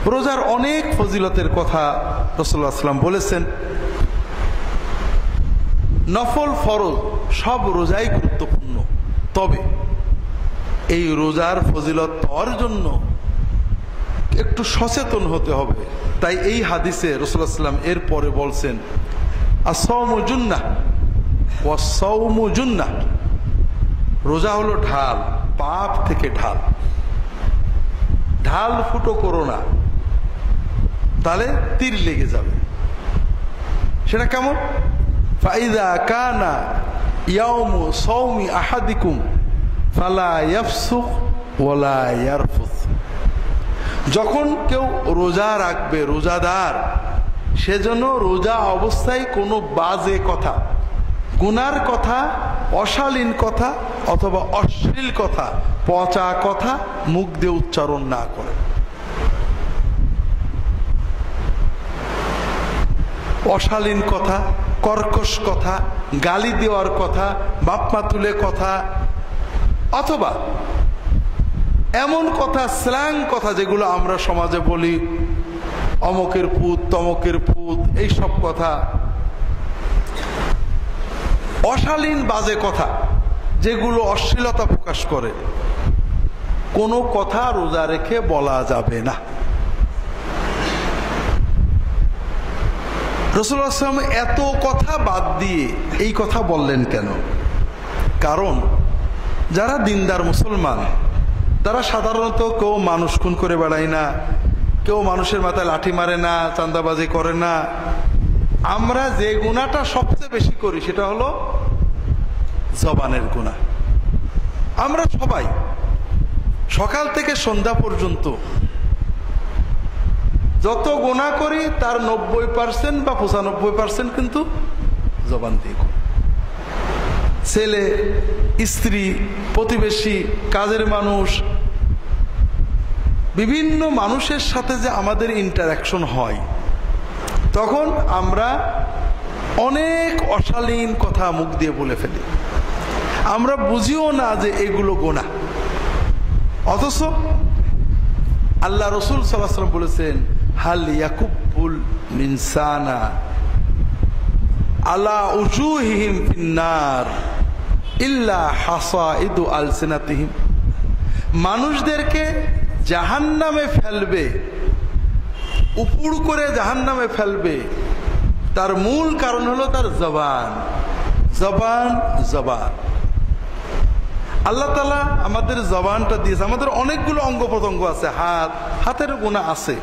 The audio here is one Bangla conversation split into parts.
রোজার অনেক ফজিলতের কথা রাসূলুল্লাহ সাল্লাল্লাহু আলাইহি ওয়াসাল্লাম বলেছেন। নফল ফরজ সব রোজাই গুরুত্বপূর্ণ, তবে এই রোজার ফজিলত পাওয়ার জন্য একটু সচেতন হতে হবে। তাই এই হাদিসে রাসূলুল্লাহ সাল্লাল্লাহু আলাইহি ওয়াসাল্লাম এর পরে বলছেন, আস-সাওমু জুন্নাহ ওয়াস-সাওমু জুন্নাহ, রোজা হলো ঢাল, পাপ থেকে ঢাল। ঢাল ফুটো করো না, তাহলে তীর লেগে যাবে। সেটা কেমন? ফাইদা কানা ইয়াউমু সাওমি আহাদিকুম ফালা ইয়াফসুক ওয়ালা ইয়ারফুস, যখন কেউ রোজা রাখবে, রোজাদার, সেজন্য রোজা অবস্থায় কোনো বাজে কথা, গুনার কথা, অশালীন কথা অথবা অশ্লীল কথা, পচা কথা মুখ দিয়ে উচ্চারণ না করে। অশালীন কথা, কর্কশ কথা, গালি দেওয়ার কথা, বাপমা তুলে কথা, অথবা এমন কথা, স্ল্যাং কথা যেগুলো আমরা সমাজে বলি, অমকের পুত, তমকের পুত, এইসব কথা, অশালীন বাজে কথা যেগুলো অশ্লীলতা প্রকাশ করে, কোনো কথা রোজা রেখে বলা যাবে না। রাসূলুল্লাহ সাল্লাল্লাহু আলাইহি ওয়াসাল্লাম এত কথা বাদ দিয়ে এই কথা বললেন কেন? কারণ যারা দিনদার মুসলমান, তারা সাধারণত কেউ মানুষ খুন করে বেড়ায় না, কেউ মানুষের মাথায় লাঠি মারে না, চাঁদাবাজি করে না। আমরা যে গুনাহটা সবচেয়ে বেশি করি সেটা হলো জবানের গুনাহ। আমরা সবাই সকাল থেকে সন্ধ্যা পর্যন্ত যত গুনাহ করি তার 90% বা 95% কিন্তু জবান দিয়ে করি। ছেলে, স্ত্রী, প্রতিবেশী, কাজের মানুষ, বিভিন্ন মানুষের সাথে যে আমাদের ইন্টারাকশন হয়, তখন আমরা অনেক অশালীন কথা মুখ দিয়ে বলে ফেলি। আমরা বুঝিও না যে এগুলো গুনাহ, অথচ আল্লাহ রাসূল সাল্লাল্লাহু আলাইহি ওয়াসাল্লাম বলেছেন, হাল ইয়াকুবুল মিনসানা আলা উজুহিহিম ফিন্নার ইল্লা হাসাইদু আলসিনাতিহিম, মানুষদেরকে জাহান্নামে ফেলবে, উপুড় করে জাহান্নামে ফেলবে, তার মূল কারণ হলো তার জবান। জবান জবান আল্লাহ তাআলা আমাদের জবানটা দিয়েছে। আমাদের অনেকগুলো অঙ্গ প্রত্যঙ্গ আছে, হাত, হাতের গুনাহ আছে,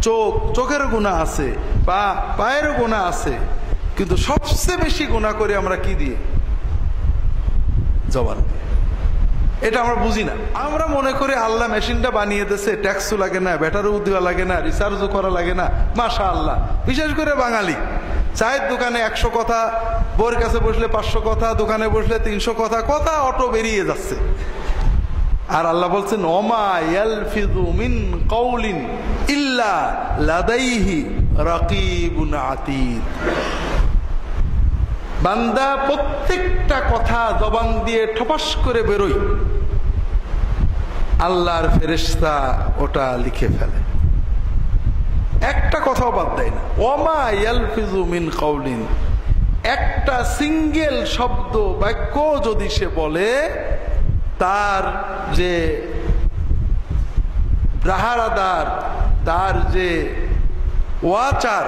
চোখ, চোখের গুনাহ আছে, পা, পায়ের গুনাহ আছে, কিন্তু সবচেয়ে বেশি গুনাহ করি আমরা কি দিয়ে? জবান দিয়ে। এটা আমরা বুঝি না। আমরা মনে করি আল্লাহ মেশিনটা বানিয়ে দিয়েছে, ট্যাক্সও লাগে না, ব্যাটারিও দেওয়া লাগে না, রিচার্জও করা লাগে না, মাশাআল্লাহ। বিশেষ করে বাঙালি, চায়ের দোকানে 100 কথা, বউয়ের কাছে বসলে 500 কথা, দোকানে বসলে 300 কথা, কথা অটো বেরিয়ে যাচ্ছে। আর আল্লাহ বলছেন, ওমা ইয়ালফিযু মিন কাউলিন ইল্লা লাদাইহি রাকিবুন আতীদ, বান্দা প্রত্যেকটা কথা জবান দিয়ে ঠপাস করে বেরোয়, আল্লাহর ফেরেশতা ওটা লিখে ফেলে, একটা কথাও বাদ দেয় না। ওমা ইয়ালফিযু মিন কাউলিন, একটা সিঙ্গেল শব্দ, বাক্য যদি সে বলে, তার যে রাহারাদার, তার যে ওয়াচার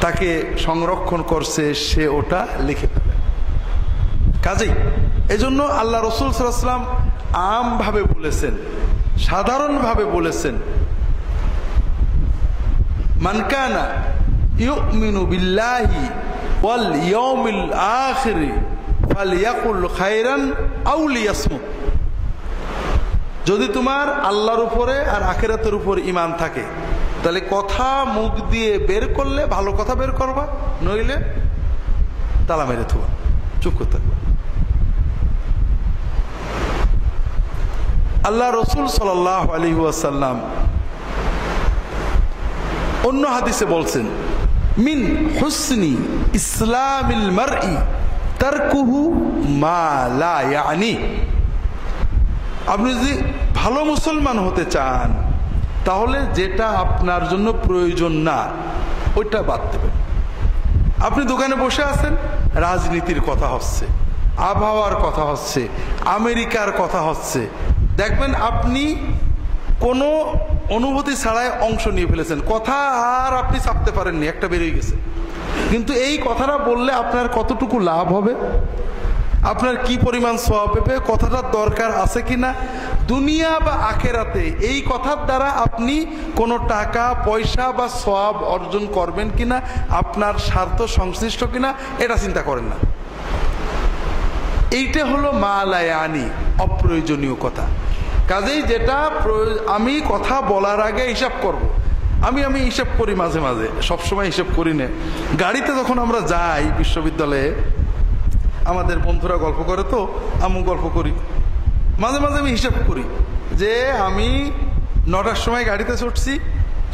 তাকে সংরক্ষণ করছে, সে ওটা লিখে ফেলে। কাজেই এজন্য আল্লাহ রাসূল সাল্লাল্লাহু আলাইহি ওয়াসাল্লাম আমভাবে বলেছেন, সাধারণভাবে বলেছেন, মান কানা ইউমিনু বিল্লাহি ওয়াল ইয়াউমিল আখির ফালইয়াকুল খায়রান আও লিয়াসমুত, যদি তোমার আল্লাহর উপরে আর আখিরাতের উপর ঈমান থাকে, তাহলে কথা মুখ দিয়ে বের করলে ভালো কথা বের করবা, নইলে তালা মেরে থুবা, চুপ করতে থাকবা। আল্লাহ রাসূল সাল্লাল্লাহু আলাইহি ওয়াসাল্লাম অন্য হাদিসে বলছেন, মিন হুসনি ইসলামিল মারই তারকুহু মা লা ইয়ানি, আপনি যদি ভালো মুসলমান হতে চান, তাহলে যেটা আপনার জন্য প্রয়োজন না ওইটা বাদ দেবেন। আপনি দোকানে বসে আছেন, রাজনীতির কথা হচ্ছে, আবহাওয়ার কথা হচ্ছে, আমেরিকার কথা হচ্ছে, দেখবেন আপনি কোনো অনুভূতি ছাড়াই অংশ নিয়ে ফেলেছেন, কথা আর আপনি চাপতে পারেননি, একটা বেরিয়ে গেছে। কিন্তু এই কথাটা বললে আপনার কতটুকু লাভ হবে, আপনার কি পরিমাণ সওয়াব পাবে, কথাটার দরকার আছে কিনা, দুনিয়া বা আখেরাতে এই কথার দ্বারা আপনি কোনো টাকা পয়সা বা সওয়াব অর্জন করবেন কিনা, আপনার স্বার্থ সংশ্লিষ্ট কিনা, এটা চিন্তা করেন না। এইটা হলো মা লা ইয়ানি, অপ্রয়োজনীয় কথা। কাজেই যেটা আমি কথা বলার আগে হিসাব করব। আমি হিসাব করি মাঝে মাঝে, সবসময় হিসাব করি না। গাড়িতে যখন আমরা যাই বিশ্ববিদ্যালয়ে, আমাদের বন্ধুরা গল্প করে, তো আমি গল্প করি, মাঝে মাঝে আমি হিসাব করি যে আমি 9টার সময় গাড়িতে চড়ছি,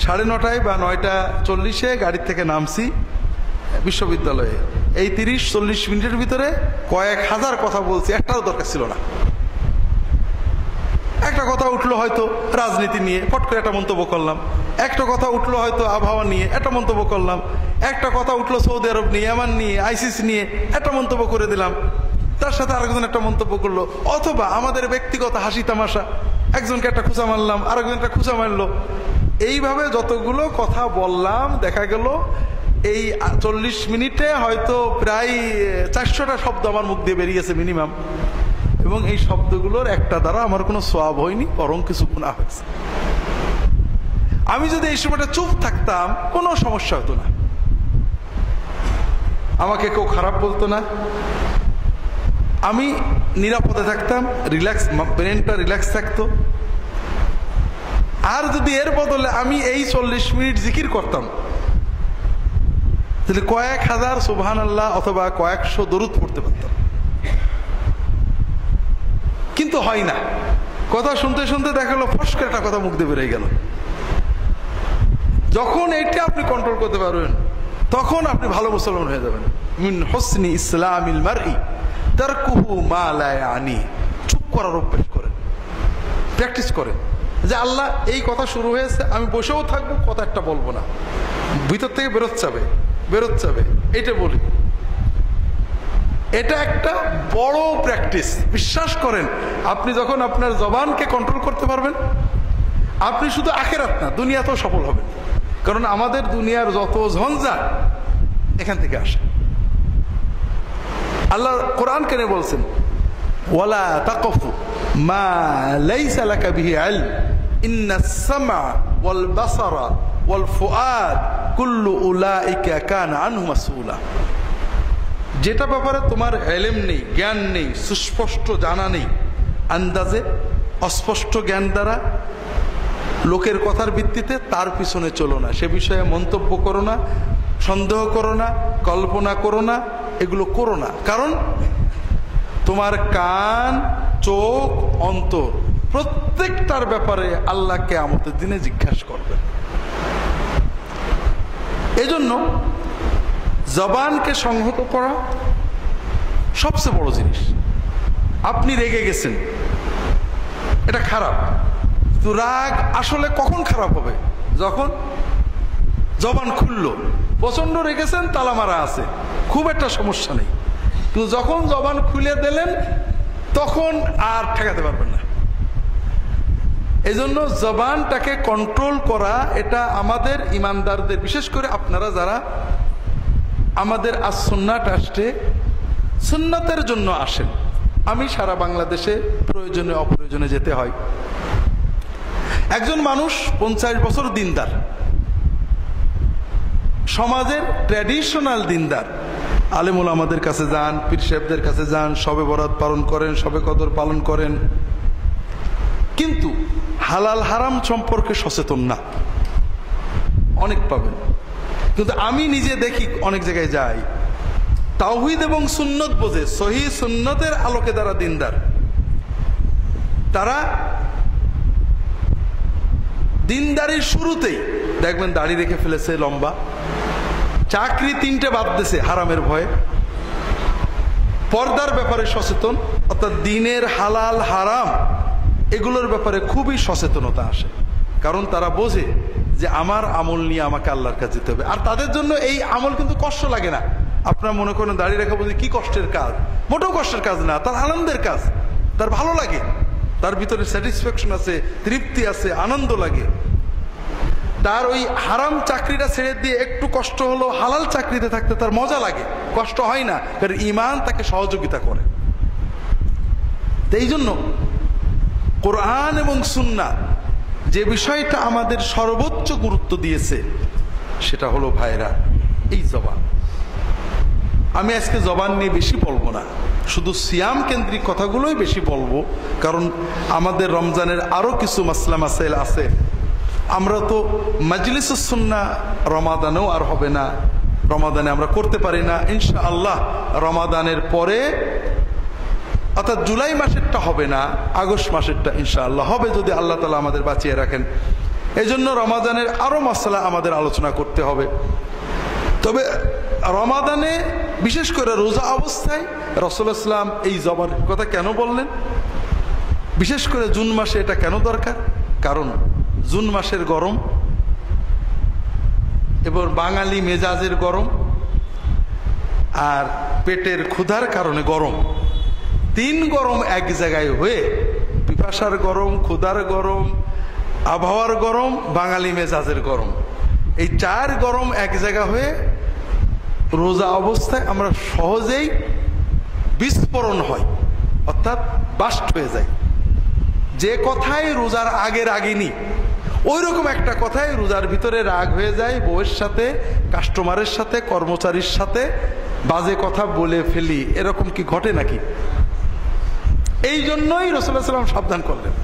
9:30 বা 9:40 গাড়ি থেকে নামছি বিশ্ববিদ্যালয়ে। এই 30-40 মিনিটের ভিতরে কয়েক হাজার কথা বলছি, একটাও দরকার ছিল না। একটা কথা উঠলো হয়তো রাজনীতি নিয়ে, ফট করে একটা মন্তব্য করলাম। একটা কথা উঠলো হয়তো আবহাওয়া নিয়ে, একটা মন্তব্য করলাম। একটা কথা উঠলো সৌদি আরব নিয়ে, ইয়ামান নিয়ে, আইসিস নিয়ে, একটা মন্তব্য করে দিলাম। তার সাথে আরেকজন একটা মন্তব্য করলো, অথবা আমাদের ব্যক্তিগত হাসি তামাশা, একজনকে একটা খুঁচা মারলাম, আরেকজন একটা খুঁচা মারলো। এইভাবে যতগুলো কথা বললাম, দেখা গেল এই 40 মিনিটে হয়তো প্রায় 400টা শব্দ আমার মুখ দিয়ে বেরিয়েছে মিনিমাম। এবং এই শব্দগুলোর একটা দ্বারা আমার কোনো সওয়াব হয়নি, বরং কিছু গুনাহ হয়েছে। আমি যদি এই সময়টা চুপ থাকতাম, কোনো সমস্যা হতো না, আমাকে কেউ খারাপ বলতো না, আমি নিরাপদে থাকতাম, রিল্যাক্স, ব্রেনটা রিল্যাক্স থাকতো। আর যদি এর বদলে আমি এই 40 মিনিট জিকির করতাম, তাহলে কয়েক হাজার সুবহানাল্লাহ অথবা কয়েকশো দরুদ পড়তে পারতাম। কিন্তু হয় না, কথা শুনতে শুনতে দেখা গেল ফস করে একটা কথা মুখ দিয়ে বেরিয়ে গেল। যখন এইটা আপনি কন্ট্রোল করতে পারবেন, তখন আপনি ভালো মুসলমান হয়ে যাবেন। মিন হুসনি ইসলামিল মারই তারকুহু মা লা ইয়ানি। চুপ করার অভ্যাস করেন, প্র্যাকটিস করেন যে আল্লাহ এই কথা শুরু হয়েছে, আমি বসেও থাকবো, কথা একটা বলবো না, ভিতর থেকে বেরোচ্ছে, এইটা বলি। এটা একটা বড় প্র্যাকটিস। বিশ্বাস করেন, আপনি যখন আপনার জবানকে কন্ট্রোল করতে পারবেন, আপনি শুধু আখিরাত না দুনিয়াতেও সফল হবেন। কারণ আমাদের দুনিয়ার যত ঝঞ্ঝাট এখান থেকে আসে। আল্লাহ কোরআন কেন বলছেন, ওয়ালা তাকফু মা লাইসা লাকা বিহি ইলম ইন্নাস সামআ ওয়াল বাসারা ওয়াল ফুআদ কুল্লু উলাইকা কানা আনহু মাসউলা। যেটা ব্যাপারে তোমার ইলম নেই, জ্ঞান নেই, সুস্পষ্ট জানা নেই, আন্দাজে অস্পষ্ট জ্ঞান দ্বারা লোকের কথার ভিত্তিতে তার পিছনে চলো না, সে বিষয়ে মন্তব্য করো না, সন্দেহ করো না, কল্পনা করো না, এগুলো করো না। কারণ তোমার কান, চোখ, অন্তর প্রত্যেকটার ব্যাপারে আল্লাহ কিয়ামতের দিনে জিজ্ঞাসা করবেন। এজন্য জবানকে সংহত করা সবচেয়ে বড় জিনিস। আপনি রেগে গেছেন, এটা খারাপ, তো রাগ আসলে কখন খারাপ হবে? যখন জবান খুললো। প্রচন্ড রেগেছেন, তালা মারা আছে, খুব একটা সমস্যা নেই। কিন্তু যখন জবান খুলে দিলেন, তখন আর ঠেকাতে পারবেন না। এজন্য জবানটাকে কন্ট্রোল করা, এটা আমাদের ইমানদারদের, বিশেষ করে আপনারা যারা আমাদের আস-সুন্নাহ ট্রাস্টে সুন্নাতের জন্য আসেন। আমি সারা বাংলাদেশে প্রয়োজনে অপ্রয়োজনে যেতে হয়। একজন মানুষ 50 বছর দিনদার, সমাজের ট্র্যাডিশনাল দিনদার, আলেমুল আমাদের কাছে যান, পীর সাহেবদের কাছে যান, শবে বরাত পালন করেন, শবে কদর পালন করেন, কিন্তু হালাল হারাম সম্পর্কে সচেতন না। অনেক পাবেন, কিন্তু আমি নিজে দেখি অনেক জায়গায় যাই, তাওহীদ এবং সুন্নত বোঝে, সহিহ সুন্নতের আলোকে যারা দিনদার, তারা দিনদারির শুরুতেই দেখবেন দাড়ি রেখে ফেলেছে লম্বা, চাকরি 3টে বাদ দিয়েছে হারামের ভয়ে, পর্দার ব্যাপারে সচেতন, অর্থাৎ দিনের হালাল হারাম এগুলোর ব্যাপারে খুবই সচেতনতা আসে। কারণ তারা বোঝে যে আমার আমল নিয়ে আমাকে আল্লাহর কাছে যেতে হবে। আর তাদের জন্য এই আমল কিন্তু কষ্ট লাগে না। আপনারা মনে করেন দাঁড়িয়ে রাখা বলতে কি কষ্টের কাজ, মোটেও কষ্টের কাজ না, তার আনন্দের কাজ, তার ভালো লাগে, তার ভিতরে স্যাটিসফ্যাকশন আছে, তৃপ্তি আছে, আনন্দ লাগে। তার ওই হারাম চাকরিটা ছেড়ে দিয়ে একটু কষ্ট হলো হালাল চাকরিতে থাকতে তার মজা লাগে, কষ্ট হয় না, কারণ ঈমান তাকে সহযোগিতা করে। এই জন্য কোরআন এবং সুন্নাহ যে বিষয়টা আমাদের সর্বোচ্চ গুরুত্ব দিয়েছে সেটা হলো ভাইরা এই জবান। আমি আজকে জবান নিয়ে বেশি বলবো না, শুধু সিয়াম কেন্দ্রিক কথাগুলোই বেশি বলবো, কারণ আমাদের রমজানের আরো কিছু মাসলা মাসাইল আছে। আমরা তো মাজলিসুস সুন্নাহ রমাদানেও আর হবে না, রমাদানে আমরা করতে পারি না। ইনশাআল্লাহ রমাদানের পরে অর্থাৎ জুলাই মাসেরটা হবে না, আগস্ট মাসেরটা ইনশাআল্লাহ হবে যদি আল্লাহ তাআলা আমাদের বাঁচিয়ে রাখেন। এই জন্য রমাদানের আরো মাসলা আমাদের আলোচনা করতে হবে। তবে রমাদানে বিশেষ করে রোজা অবস্থায় রাসূলুল্লাহ সাল্লাল্লাহু আলাইহি ওয়াসাল্লাম এই জবানের কথা কেন বললেন, বিশেষ করে জুন মাসে এটা কেন দরকার? কারণ জুন মাসের গরম এবং বাঙালি মেজাজের গরম আর পেটের ক্ষুধার কারণে গরম, তিন গরম এক জায়গায় হয়ে, পিপাসার গরম, ক্ষুধার গরম, আবহাওয়ার গরম, বাঙালি মেজাজের গরম, এই চার গরম এক জায়গা হয়ে রোজা অবস্থায় আমরা সহজেই বিস্ফোরণ হয়, অর্থাৎ বাস্ট হয়ে যায়। যে কথাই রোজার আগে রাগিনি ওই রকম একটা কথাই রোজার ভিতরে রাগ হয়ে যায়, বউয়ের সাথে, কাস্টমারের সাথে, কর্মচারীর সাথে বাজে কথা বলে ফেলি, এরকম কি ঘটে নাকি? এই জন্যই রাসূলুল্লাহ সাল্লাল্লাহু আলাইহি ওয়াসাল্লাম সাবধান করলেন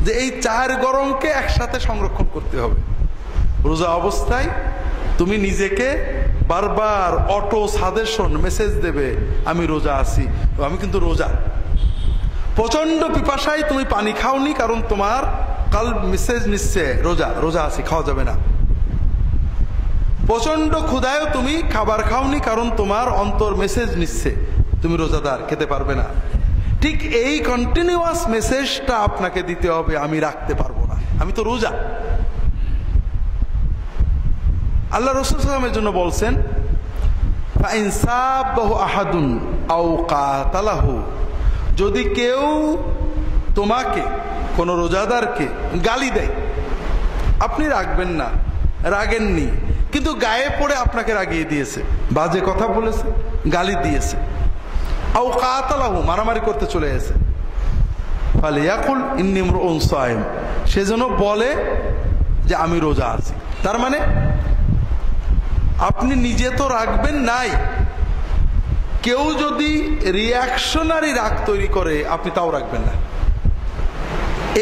যে এই চার গরমকে একসাথে সংরক্ষণ করতে হবে। রোজা অবস্থায় তুমি নিজেকে বারবার অটো সাজেশন মেসেজ দেবে, আমি রোজা আছি, আমি কিন্তু রোজা। প্রচন্ড পিপাসায় তুমি পানি খাওনি, কারণ তোমার কাল মেসেজ নিচ্ছে রোজা, রোজা আছি, খাওয়া যাবে না। প্রচন্ড ক্ষুধায় তুমি খাবার খাওনি, কারণ তোমার অন্তর মেসেজ নিচ্ছে তুমি রোজাদার, খেতে পারবে না। ঠিক এই কন্টিনিউয়াস মেসেজটা আপনাকে দিতে হবে, আমি রাখতে পারবো না, আমি তো রোজা। আল্লাহ রাসূল সাল্লাল্লাহু আলাইহি ওয়াসাল্লামের জন্য বলছেন, ফাইন সাবাহু আহাদুন আও কাতালাহু, যদি কেউ তোমাকে, কোন রোজাদারকে গালি দেয়, আপনি রাখবেন না, রাগেননি, কিন্তু গায়ে পড়ে আপনাকে রাগিয়ে দিয়েছে, বাজে কথা বলেছে, গালি দিয়েছে, আও কাতালাহু, মারামারি করতে চলে এসেছে, ফালিয়াকুল ইন্নী ইমরুউন সাইম, সেজন্য বলে যে আমি রোজা আছি। তার মানে আপনি নিজে তো রাখবেন নাই, কেউ যদি রিয়াকশনারি রাগ তৈরি করে আপনি তাও রাখবেন না।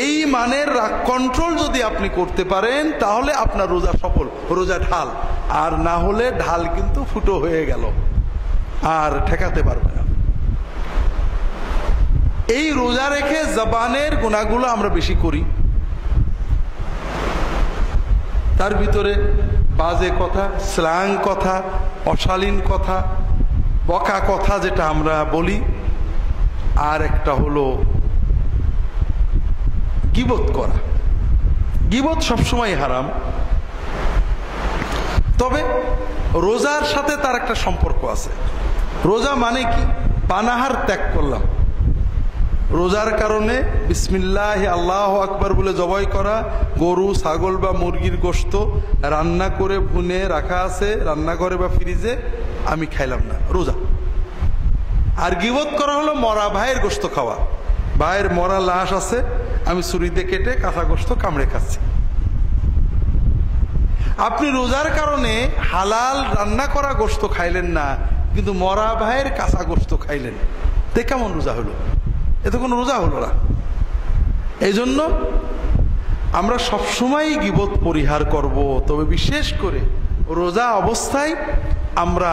এই মানের রাগ কন্ট্রোল যদি আপনি করতে পারেন তাহলে আপনার রোজা সফল, রোজা ঢাল। আর না হলে ঢাল কিন্তু ফুটো হয়ে গেল, আর ঠেকাতে পারবে না। এই রোজা রেখে জবানের গুনাহগুলো আমরা বেশি করি, তার ভিতরে বাজে কথা, স্ল্যাং কথা, অশালীন কথা, বকা কথা যেটা আমরা বলি, আর একটা হলো গীবত করা। গীবত সবসময় হারাম, তবে রোজার সাথে তার একটা সম্পর্ক আছে। রোজা মানে কি? পানাহার ত্যাগ করলাম, রোজার কারণে বিসমিল্লাহ আল্লাহু আকবার বলে জবাই করা গরু, ছাগল বা মুরগির গোশত রান্না করে ভুনে রাখা আছে রান্নাঘরে বা ফ্রিজে, আমি খাইলাম না, রোজা। আর গীবত করা হলো মরা ভাইয়ের গোশত খাওয়া, ভাইয়ের মরা লাশ আছে, আমি ছুরিতে কেটে কাঁচা গোশত কামড়ে খাচ্ছি। আপনি রোজার কারণে হালাল রান্না করা গোশত খাইলেন না, কিন্তু মরা ভাইয়ের কাঁচা গোশত খাইলেন, তে কেমন রোজা হলো? এতে কোনো রোজা হলো না। এই জন্য আমরা সবসময় গীবত পরিহার করব, তবে বিশেষ করে রোজা অবস্থায় আমরা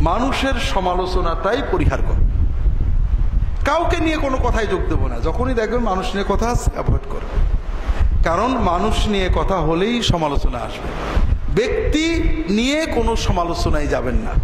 মানুষের সমালোচনাটাই পরিহার করব, কাউকে নিয়ে কোনো কথাই যোগ দেব না। যখনই দেখবেন মানুষ নিয়ে কথা আছে, অ্যাভয়েড করবে, কারণ মানুষ নিয়ে কথা হলেই সমালোচনা আসবে, ব্যক্তি নিয়ে কোনো সমালোচনায় যাবেন না।